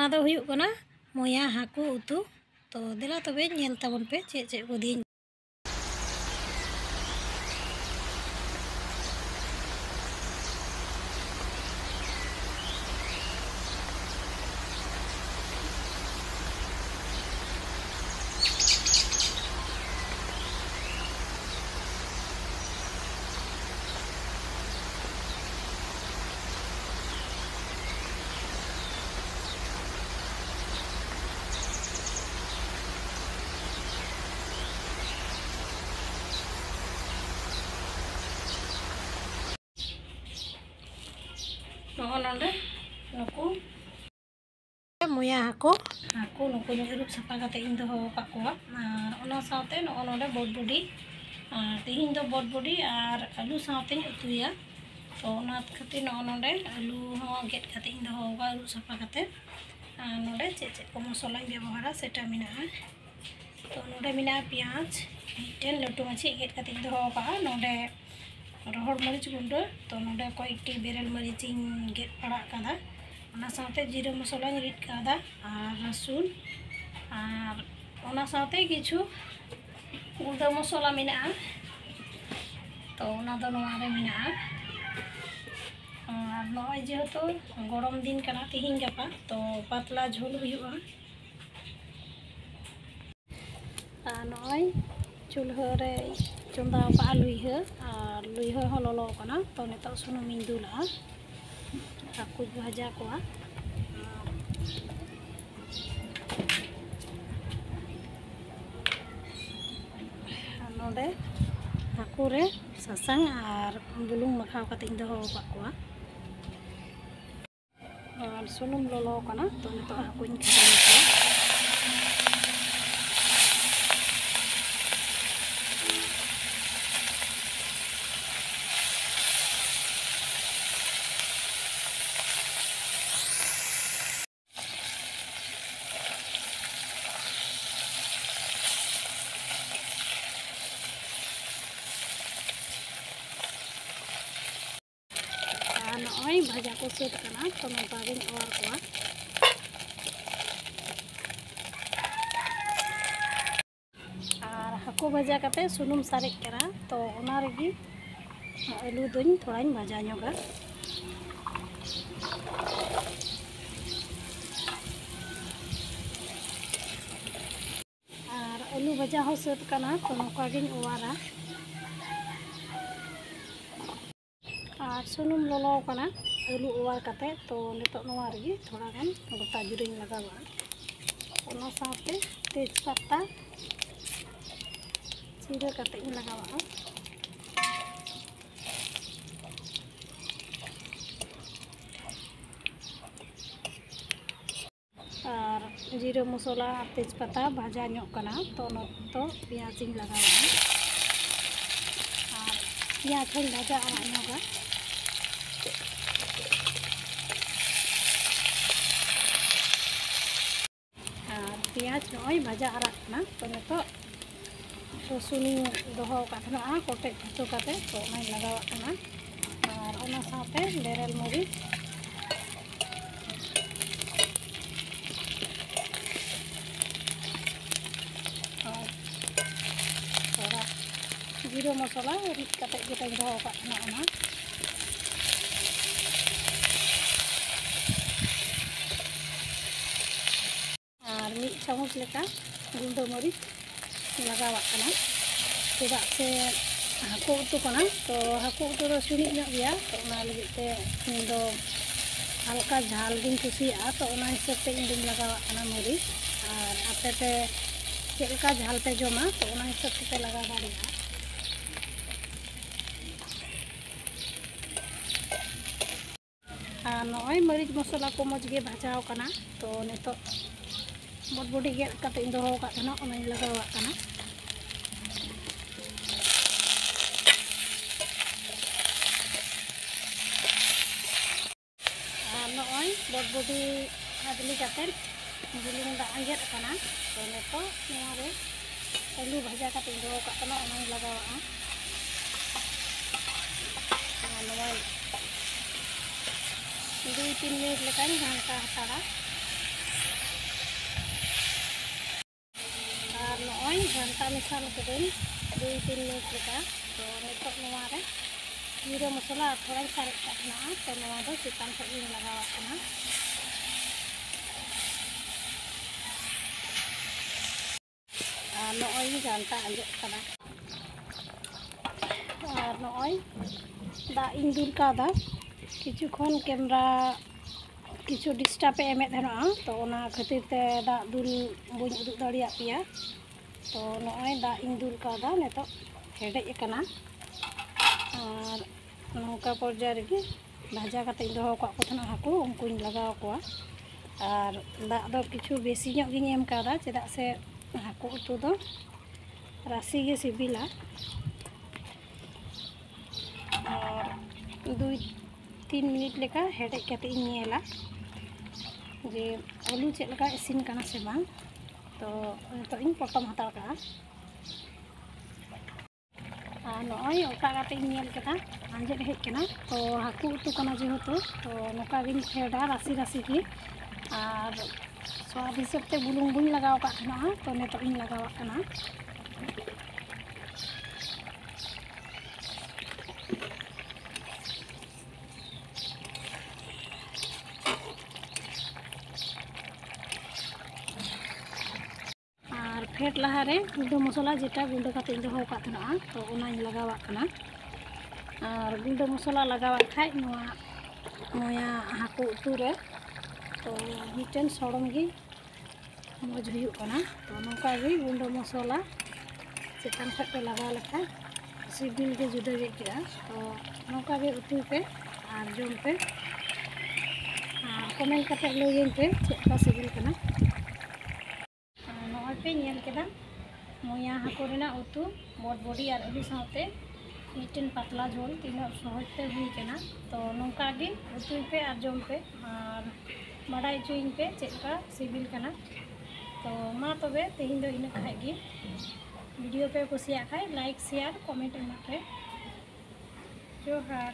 ᱚᱱᱟ ᱫᱚ ᱦᱩᱭᱩᱜ ᱠᱟᱱᱟ ᱢᱚᱭᱟ ᱦᱟᱹᱠᱩ ᱩᱛᱩ। तो देला तबे नेल ताबन पे चे को दी नोंडे नुकु मोया हाको नुकु अरुब साफा करते इन दो काकोआ ओना साथे नोंडे बटबडी तेहिं दो बटबडी और आलू साथे उतुया तो ओना खातिर नोंडे आलू हो गेट करते इन दो अरुब साफा करते नोंडे चे को मसला व्यवहार सेटा मिना तो नोंडे मिना प्याज मिटन लटू माछी गेट करते इन दो का नोंडे रोहड़ मरीच गुंडा तो नोंडे कयेकटी बेरेल मरीच गेट पड़ा कादा ओना साथे जीरा मसला रिद कादा और रसुन और ओना साथे किछु गुंडा मसला मेना तो ओना दो नोआ रे मेना और नय जेहेतु गरम दिन कना तिहिं गापा तो पातला झोल हुयुआ और नय चूल्हा रे चंदा पा लुइहा और लुइहा हो ललो कना तो नितो सुनुमिन दुला हाकु भाजा कोआ नोंडे हाकु रे सासांग और बुलुंग माखाव कते इन दो कोआ और सुनुम ललो कना तो नितो हाकु इन खाली नय भाजा को सेट कना तो नोंका गिन और कोआ और हाकु भाजा कते सुनुम सारेज करा तो ओना रेगी आलू दुन थोड़ाइन भाजा ñoगा और आलू भाजा हो सेट कना तो नोंका गिन ओवारा और सुनुम ललो कना आलू ओवार कते तो नितो नोआ रेगी थोड़ा गान गोटा जुरिन लगावा ओना साथे तेजपत्ता जीरा कते इन लगावा और जीरा मसला तेजपत्ता भाजा ñoग कना तो तो प्याज इन लगावा और प्याज हन भाजा आरा ñoगा प्याज नय भाजा आरागना तो नितो रसुन दोहो काथना कोटे हचो काते तो ओना लगावा कना और ओना साथे बेरेल मरीच और थोड़ा जीरा मसला रिद काते जेटाई दोहो काथना ओना चामच लेका गुंडा मरीच लगावा कना चेदा से हाकु उतु कना तो हाकु उतु दो सुनिक ñoग गया तो ओना लगित ते इन दो हल्का झाल दिन कुसिया तो ओना हिसाब ते इन दिन लगावा कना मरीच और आपे पे चेलका झाल पे जमा तो ओना हिसाब ते लगा दाड़िया और नय मरीच मसला को मज गे भाजाव कना तो नितो बटबडी गेट कते इन दोहो का थना ओना लगावा कना नय बटबडी आदली कते बुलुंग दा गेट कना तो नितो नोआ रे आलू भाजा कते इन दोहो का थना ओना लगावा नोआ 2-3 मिनट लेकान घांटा हताड़ा नॉय घंटा मिसाल करें 2-3 मिनट लेका तो नितोग नोवा रे जीरा मसला थोड़ा सारे काटना तो नोवा दो चिकन को इन लगावा कना नॉय घंटा अंजो कना और नॉय दा इन दूर का दा किछु खन कैमरा किछु डिस्टर्ब एमे धना तो ओना खातिर ते दा दुल बुñ उदुग दाड़िया पिया तो नॉय दा इन दूर का दा नेतो हेडेज कना और नौका पर्याय रे भाजा कते दो को थना हाकू उनको लगाव कोआ और दा दो किछु बेसी ᱧᱚᱜ गिन एम कादा चेदा से हाकू उतु दो राशि गे सिबिला और 2-3 मिनट लेका हेडेज कते नेला जे आलू चेक लगा इसिन कना से बांग तो इन पटम हताव का नॉय ओका काते नेल केदा आंजेद हेज कना तो हाकू उतु कना जेहेतु तो नोका गिन फेडा राशि राशि की और स्वाद हिसाब ते बुलुंग बुñ लगाव का थना तो नेतो इन लगाव कना फेट लहारे गुंडो मसला जेटा गुंडो काते दो का थना तो ओनाई लगावा कना और गुंडो मसला लगावा खाय नोया हाकू उतु रे तो मिटन सड़म गी मज हुयु कना तो नोका गी गुंडो मसला चिकन खट लगा लेखा सिबिल के जुदा गे किया तो नोका गे उतु पे और जम पे और कमेंट करते लइन पे चेका सिबिल कना पे नेल केदा मोया हाको रेना उतु बड़ बड़ी और अभी साथे मिटन पतला झोल तीन सहज ते हुई केना तो नोका गे उतु पे और जम पे और बाडाई चुइन पे चेका सिबिल कना तो मा तबे तेहिं दो इन खाय गे वीडियो पे कुसिया खाय लाइक शेयर कमेंट एमा पे जोहार।